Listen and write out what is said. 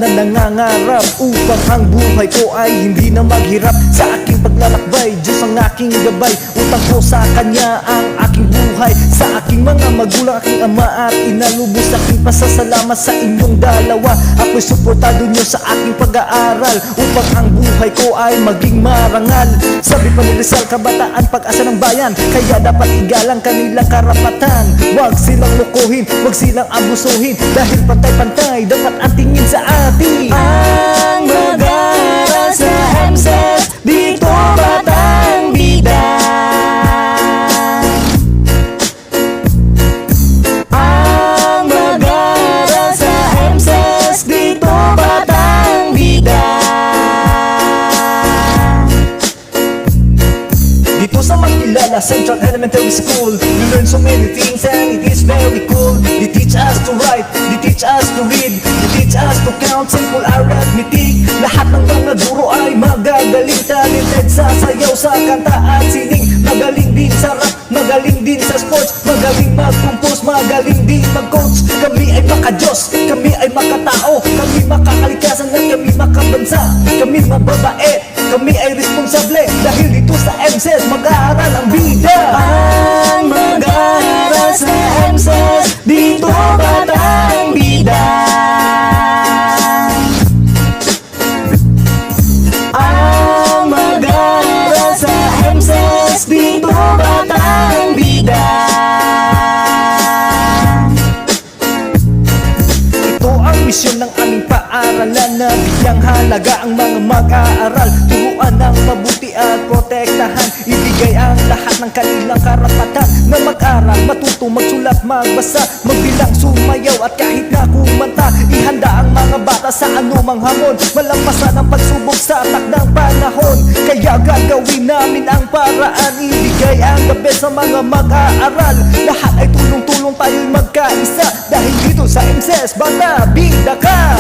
na nangangarap upang ang buhay ko ay hindi na maghirap. Sa aking paglalakbay, Diyos ang aking gabay. Utang ko sa Kanya ang aking buhay. Sa aking mga magulang, aking ama at ina, lubos aking pasasalamat sa inyong dalawa. Ako'y suportado nyo sa aking pag-aaral upang ang buhay ko ay maging marangal. Sabi pa ni Rizal, kabataan, pag-asa ng bayan, kaya dapat igalang kanilang karapatan. Huwag silang lukuhin, huwag silang abusuhin, dahil pantay-pantay dapat ang tingin sa atin. Ang mag-aaral sa MSES, dito Batang Bida. Ang mag-aaral sa MSES, dito Batang Bida. Dito sa Makilala Central Elementary School, we learn so many things and it is very cool. They teach us to write, they teach us to read, they teach us to count, simple arithmetic. Lahat ng mga guro ay magagaling, talented sa sayaw, sa kanta at sining. Magaling din sa rap, magaling din sa sports, magaling mag-compose, magaling din mag-coach. Kami ay maka-Diyos, kami ay makatao, kami makakalikasan at kami makabansa. Kami mababait, kami ay responsable, dahil dito sa MSES mag-aaral ang bida. Ang mag-aaral sa MSES, dito Batang Bida. Ang mag-aaral sa MSES, dito Batang Bida. Ito ang misyon ng aming paaralan, na bigyang halaga ang mga mag-aaral. Turuan ng mabuti at protektahan, ibigay ang lahat ng kanilang karapatan. Na mag-aral, matuto, magsulat, magbasa, magbilang, sumayaw at kahit na kumanta. Ihanda ang mga bata sa anumang hamon, malampasan ang pagsubok sa takdang panahon. Kaya gagawin namin ang paraan, ibigay ang the best sa mga mag-aaral. Lahat ay tulong-tulong tayo'y magkaisa, dahil dito sa MSES, bata, bida ka.